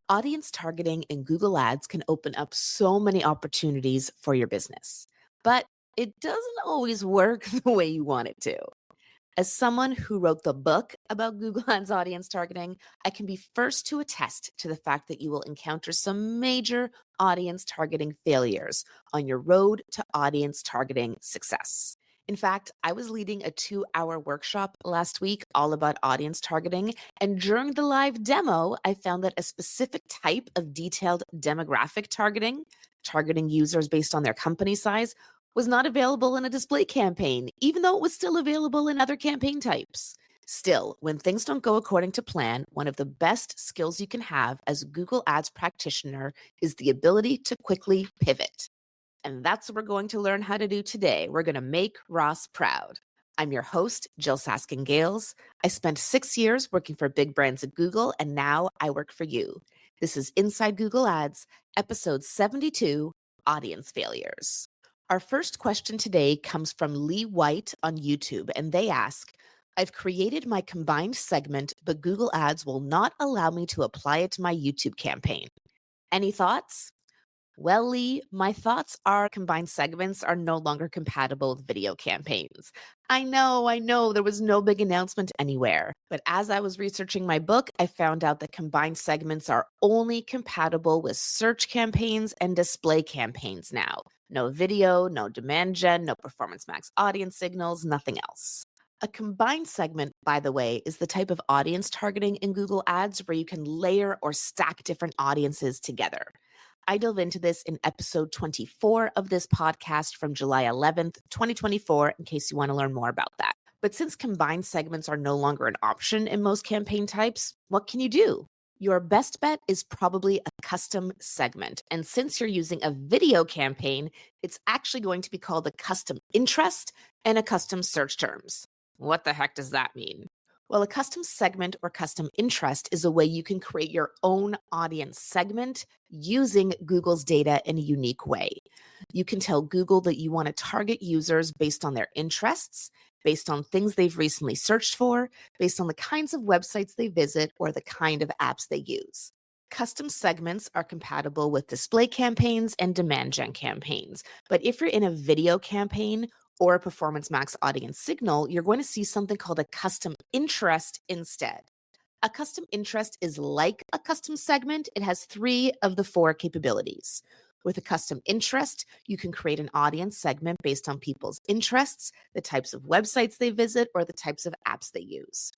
Audience targeting in Google Ads can open up so many opportunities for your business, but it doesn't always work the way you want it to. As someone who wrote the book about Google Ads audience targeting, I can be first to attest to the fact that you will encounter some major audience targeting failures on your road to audience targeting success. In fact, I was leading a 2-hour workshop last week all about audience targeting. And during the live demo, I found that a specific type of detailed demographic targeting users based on their company size, was not available in a display campaign, even though it was still available in other campaign types. Still, when things don't go according to plan, one of the best skills you can have as a Google Ads practitioner is the ability to quickly pivot. And that's what we're going to learn how to do today. We're going to make Ross proud. I'm your host, Jyll Saskin Gales. I spent 6 years working for big brands at Google, and now I work for you. This is Inside Google Ads, episode 72, Audience Failures. Our first question today comes from Lee White on YouTube, and they ask, I've created my combined segment, but Google Ads will not allow me to apply it to my YouTube campaign. Any thoughts? Well, Lee, my thoughts are combined segments are no longer compatible with video campaigns. I know, there was no big announcement anywhere. But as I was researching my book, I found out that combined segments are only compatible with search campaigns and display campaigns now. No video, no demand gen, no performance max audience signals, nothing else. A combined segment, by the way, is the type of audience targeting in Google Ads where you can layer or stack different audiences together. I dove into this in episode 24 of this podcast from July 11th, 2024, in case you want to learn more about that. But since combined segments are no longer an option in most campaign types, what can you do? Your best bet is probably a custom segment. And since you're using a video campaign, it's actually going to be called a custom interest and a custom search terms. What the heck does that mean? Well, a custom segment or custom interest is a way you can create your own audience segment using Google's data in a unique way. You can tell Google that you want to target users based on their interests, based on things they've recently searched for, based on the kinds of websites they visit, or the kind of apps they use. Custom segments are compatible with display campaigns and demand gen campaigns. But if you're in a video campaign or a performance max audience signal, you're going to see something called a custom interest instead. A custom interest is like a custom segment. It has 3 of the 4 capabilities. With a custom interest, you can create an audience segment based on people's interests, the types of websites they visit, or the types of apps they use.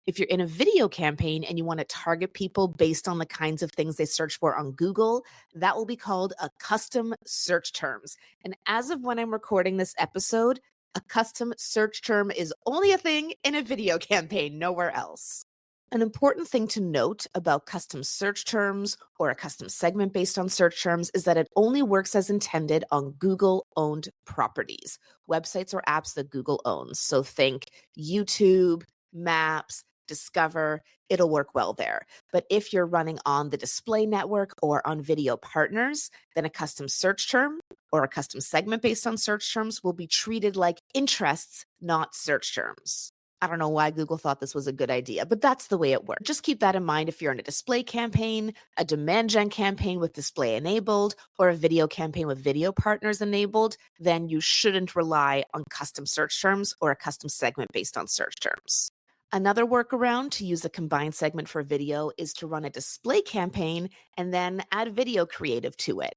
If you're in a video campaign and you want to target people based on the kinds of things they search for on Google, that will be called a custom search terms. And as of when I'm recording this episode, a custom search term is only a thing in a video campaign, nowhere else. An important thing to note about custom search terms or a custom segment based on search terms is that it only works as intended on Google-owned properties, websites or apps that Google owns. So think YouTube, Maps, Discover, it'll work well there. But if you're running on the display network or on video partners, then a custom search term or a custom segment based on search terms will be treated like interests, not search terms. I don't know why Google thought this was a good idea, but that's the way it works. Just keep that in mind if you're in a display campaign, a demand gen campaign with display enabled, or a video campaign with video partners enabled, then you shouldn't rely on custom search terms or a custom segment based on search terms. Another workaround to use a combined segment for video is to run a display campaign and then add video creative to it.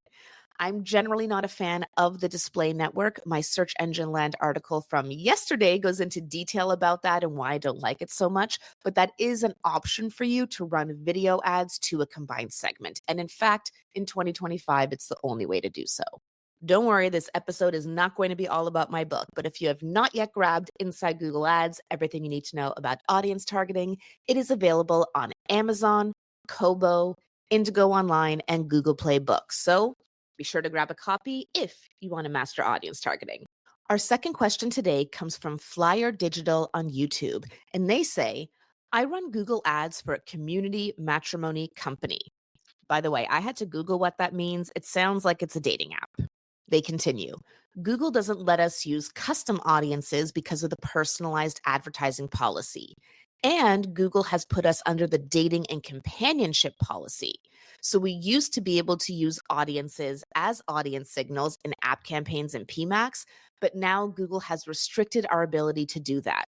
I'm generally not a fan of the display network. My Search Engine Land article from yesterday goes into detail about that and why I don't like it so much, but that is an option for you to run video ads to a combined segment. And in fact, in 2025, it's the only way to do so. Don't worry, this episode is not going to be all about my book, but if you have not yet grabbed Inside Google Ads, everything you need to know about audience targeting, it is available on Amazon, Kobo, Indigo Online, and Google Play Books. So be sure to grab a copy if you want to master audience targeting. Our second question today comes from Flyer Digital on YouTube, and they say, I run Google Ads for a community matrimony company. By the way, I had to Google what that means. It sounds like it's a dating app. They continue. Google doesn't let us use custom audiences because of the personalized advertising policy. And Google has put us under the dating and companionship policy. So we used to be able to use audiences as audience signals in app campaigns and PMAX, but now Google has restricted our ability to do that.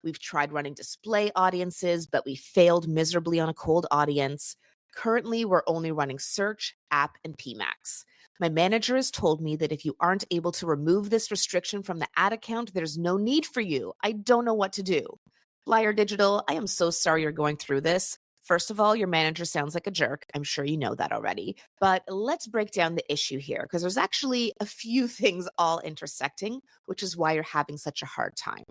We've tried running display audiences, but we failed miserably on a cold audience. Currently, we're only running search, app, and PMAX. My manager has told me that if you aren't able to remove this restriction from the ad account, there's no need for you. I don't know what to do. Flyer Digital, I am so sorry you're going through this. First of all, your manager sounds like a jerk. I'm sure you know that already. But let's break down the issue here because there's actually a few things all intersecting, which is why you're having such a hard time.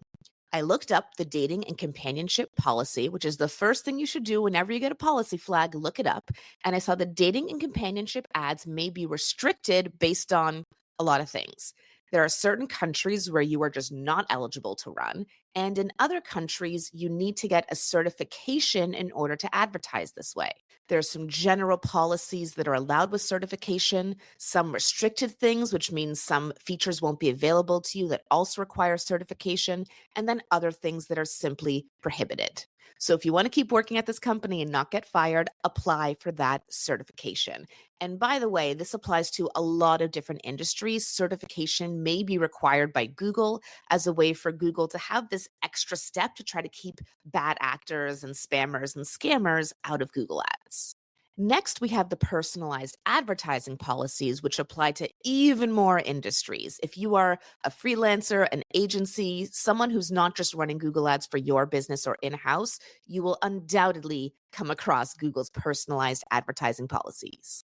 I looked up the dating and companionship policy, which is the first thing you should do whenever you get a policy flag, look it up. And I saw the dating and companionship ads may be restricted based on a lot of things. There are certain countries where you are just not eligible to run. And in other countries, you need to get a certification in order to advertise this way. There are some general policies that are allowed with certification, some restricted things, which means some features won't be available to you that also require certification, and then other things that are simply prohibited. So if you want to keep working at this company and not get fired, apply for that certification. And by the way, this applies to a lot of different industries. Certification may be required by Google as a way for Google to have this extra step to try to keep bad actors and spammers and scammers out of Google Ads. Next, we have the personalized advertising policies, which apply to even more industries. If you are a freelancer, an agency, someone who's not just running Google Ads for your business or in house, you will undoubtedly come across Google's personalized advertising policies.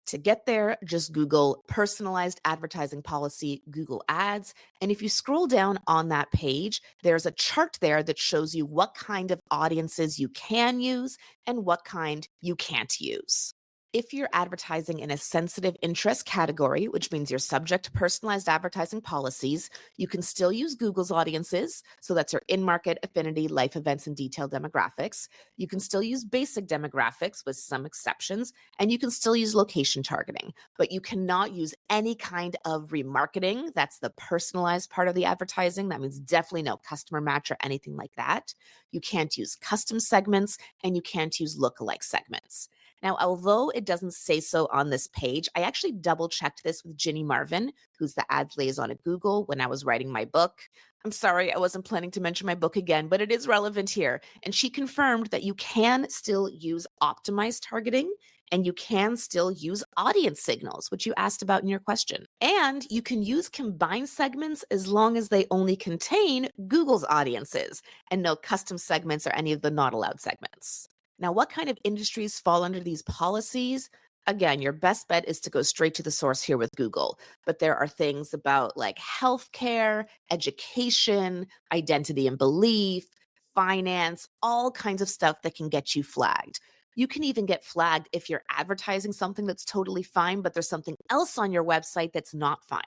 To get there, just Google personalized advertising policy, Google Ads. And if you scroll down on that page, there's a chart there that shows you what kind of audiences you can use and what kind you can't use. If you're advertising in a sensitive interest category, which means you're subject to personalized advertising policies, you can still use Google's audiences. So that's your in-market, affinity, life events, and detailed demographics. You can still use basic demographics with some exceptions, and you can still use location targeting, but you cannot use any kind of remarketing. That's the personalized part of the advertising. That means definitely no customer match or anything like that. You can't use custom segments, and you can't use lookalike segments. Now, although it doesn't say so on this page, I actually double checked this with Ginny Marvin, who's the ads liaison at Google, when I was writing my book. I'm sorry, I wasn't planning to mention my book again, but it is relevant here. And she confirmed that you can still use optimized targeting and you can still use audience signals, which you asked about in your question. And you can use combined segments as long as they only contain Google's audiences and no custom segments or any of the not allowed segments. Now, what kind of industries fall under these policies? Again, your best bet is to go straight to the source here with Google. But there are things about like healthcare, education, identity and belief, finance, all kinds of stuff that can get you flagged. You can even get flagged if you're advertising something that's totally fine, but there's something else on your website that's not fine.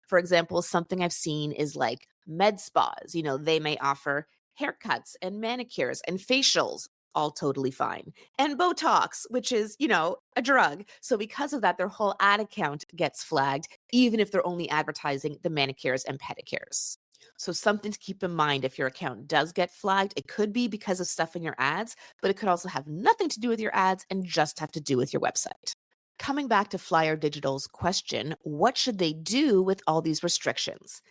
For example, something I've seen is like med spas. They may offer haircuts and manicures and facials, all totally fine. And Botox, which is, a drug. So because of that, their whole ad account gets flagged, even if they're only advertising the manicures and pedicures. So something to keep in mind if your account does get flagged, it could be because of stuff in your ads, but it could also have nothing to do with your ads and just have to do with your website. Coming back to Flyer Digital's question, what should they do with all these restrictions?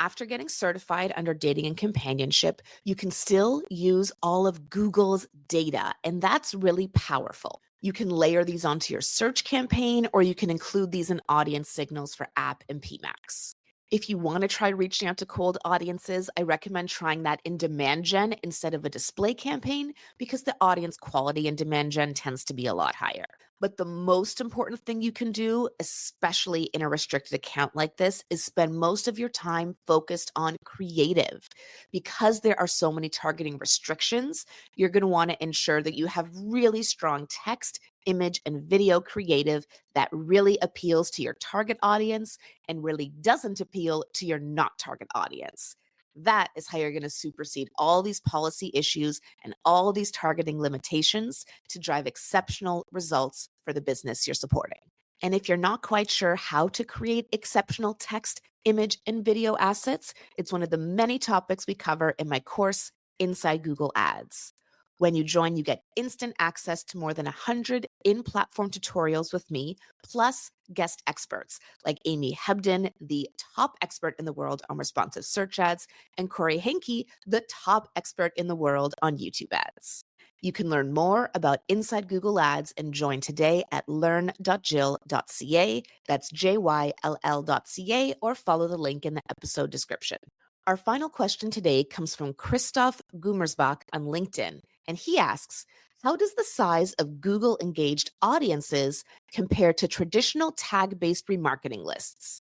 After getting certified under dating and companionship, you can still use all of Google's data, and that's really powerful. You can layer these onto your search campaign, or you can include these in audience signals for app and PMAX. If you want to try reaching out to cold audiences, I recommend trying that in demand gen instead of a display campaign because the audience quality in demand gen tends to be a lot higher. But the most important thing you can do, especially in a restricted account like this, is spend most of your time focused on creative. Because there are so many targeting restrictions, you're going to want to ensure that you have really strong text, image, and video creative that really appeals to your target audience and really doesn't appeal to your not target audience. That is how you're going to supersede all these policy issues and all these targeting limitations to drive exceptional results for the business you're supporting. And if you're not quite sure how to create exceptional text, image, and video assets, it's one of the many topics we cover in my course, Inside Google Ads. When you join, you get instant access to more than 100 in platform tutorials with me, plus guest experts like Amy Hebden, the top expert in the world on responsive search ads, and Corey Henke, the top expert in the world on YouTube ads. You can learn more about Inside Google Ads and join today at learn.jyll.ca. That's JYLL.ca, or follow the link in the episode description. Our final question today comes from Christoph Gumersbach on LinkedIn, and he asks, how does the size of Google engaged audiences compare to traditional tag-based remarketing lists?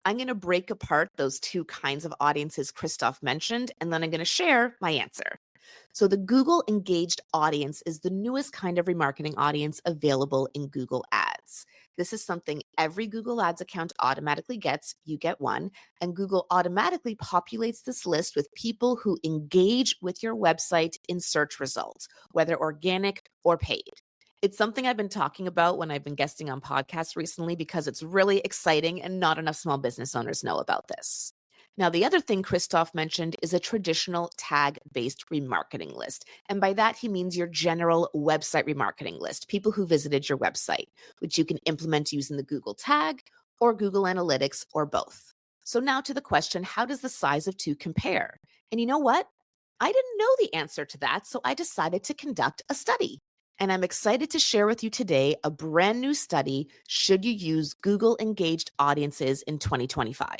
I'm going to break apart those two kinds of audiences Christoph mentioned, and then I'm going to share my answer. So the Google engaged audience is the newest kind of remarketing audience available in Google Ads. This is something every Google Ads account automatically gets. You get one, and Google automatically populates this list with people who engage with your website in search results, whether organic or paid. It's something I've been talking about when I've been guesting on podcasts recently because it's really exciting and not enough small business owners know about this. Now, the other thing Christoph mentioned is a traditional tag-based remarketing list. And by that, he means your general website remarketing list, people who visited your website, which you can implement using the Google tag or Google Analytics or both. So now to the question, how does the size of two compare? And you know what? I didn't know the answer to that, so I decided to conduct a study. And I'm excited to share with you today a brand new study, should you use Google engaged audiences in 2025?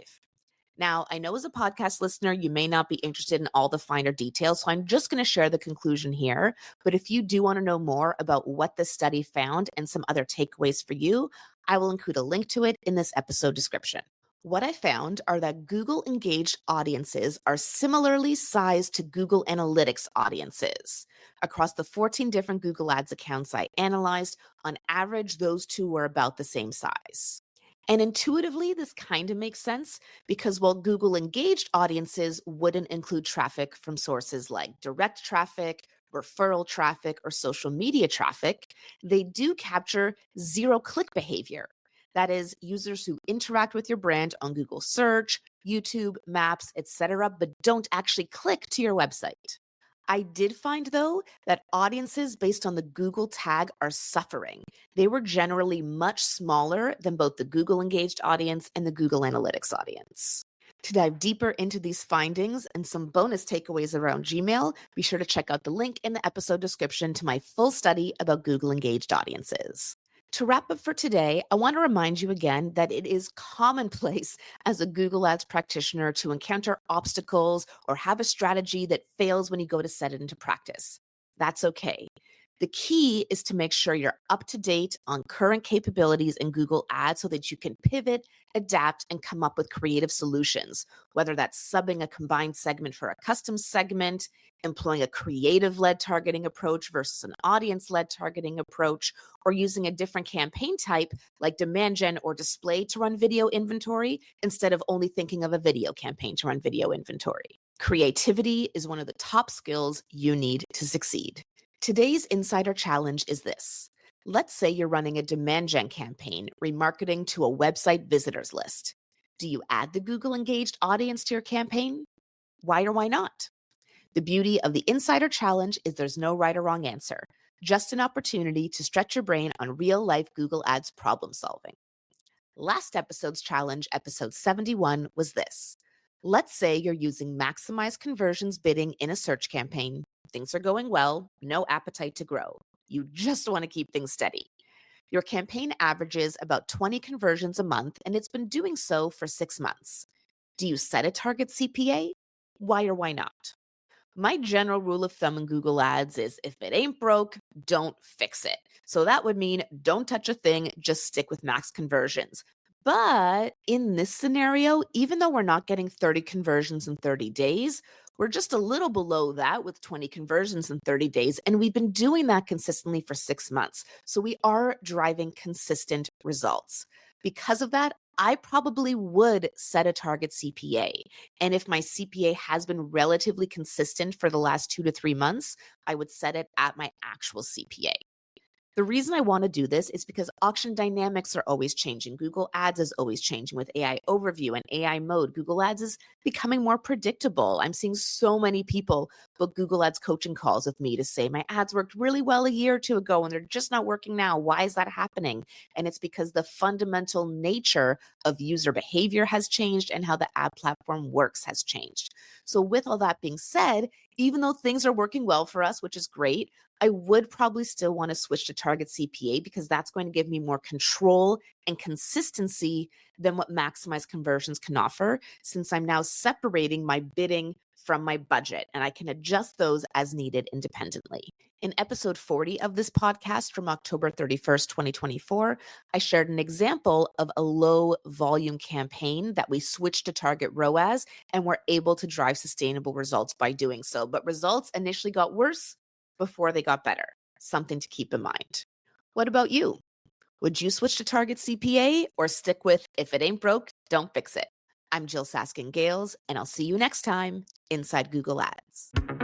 Now, I know as a podcast listener, you may not be interested in all the finer details, so I'm just going to share the conclusion here. But if you do want to know more about what this study found and some other takeaways for you, I will include a link to it in this episode description. What I found are that Google engaged audiences are similarly sized to Google Analytics audiences. Across the 14 different Google Ads accounts I analyzed, on average, those two were about the same size. And intuitively, this kind of makes sense because while Google engaged audiences wouldn't include traffic from sources like direct traffic, referral traffic, or social media traffic, they do capture zero-click behavior. That is, users who interact with your brand on Google Search, YouTube, Maps, etc., but don't actually click to your website. I did find, though, that audiences based on the Google tag are suffering. They were generally much smaller than both the Google engaged audience and the Google Analytics audience. To dive deeper into these findings and some bonus takeaways around Gmail, be sure to check out the link in the episode description to my full study about Google engaged audiences. To wrap up for today, I want to remind you again that it is commonplace as a Google Ads practitioner to encounter obstacles or have a strategy that fails when you go to set it into practice. That's okay. The key is to make sure you're up to date on current capabilities in Google Ads so that you can pivot, adapt, and come up with creative solutions, whether that's subbing a combined segment for a custom segment, employing a creative-led targeting approach versus an audience-led targeting approach, or using a different campaign type like demand gen or display to run video inventory instead of only thinking of a video campaign to run video inventory. Creativity is one of the top skills you need to succeed. Today's insider challenge is this. Let's say you're running a demand gen campaign, remarketing to a website visitors list. Do you add the Google engaged audience to your campaign? Why or why not? The beauty of the insider challenge is there's no right or wrong answer, just an opportunity to stretch your brain on real-life Google Ads problem solving. Last episode's challenge, episode 71, was this. Let's say you're using maximize conversions bidding in a search campaign. Things are going well, no appetite to grow. You just want to keep things steady. Your campaign averages about 20 conversions a month, and it's been doing so for 6 months. Do you set a target CPA? Why or why not? My general rule of thumb in Google Ads is if it ain't broke, don't fix it. So that would mean don't touch a thing, just stick with max conversions. But in this scenario, even though we're not getting 30 conversions in 30 days, we're just a little below that with 20 conversions in 30 days. And we've been doing that consistently for 6 months. So we are driving consistent results. Because of that, I probably would set a target CPA. And if my CPA has been relatively consistent for the last 2 to 3 months, I would set it at my actual CPA. The reason I want to do this is because auction dynamics are always changing. Google Ads is always changing with AI overview and AI mode. Google Ads is becoming more predictable. I'm seeing so many people book Google Ads coaching calls with me to say, my ads worked really well a year or two ago and they're just not working now. Why is that happening? And it's because the fundamental nature of user behavior has changed and how the ad platform works has changed. So, with all that being said, even though things are working well for us, which is great, I would probably still want to switch to target CPA because that's going to give me more control and consistency than what maximized conversions can offer, since I'm now separating my bidding from my budget and I can adjust those as needed independently. In episode 40 of this podcast from October 31st, 2024, I shared an example of a low volume campaign that we switched to target ROAS and were able to drive sustainable results by doing so. But results initially got worse before they got better. Something to keep in mind. What about you? Would you switch to target CPA or stick with if it ain't broke, don't fix it? I'm Jyll Saskin Gales, and I'll see you next time inside Google Ads.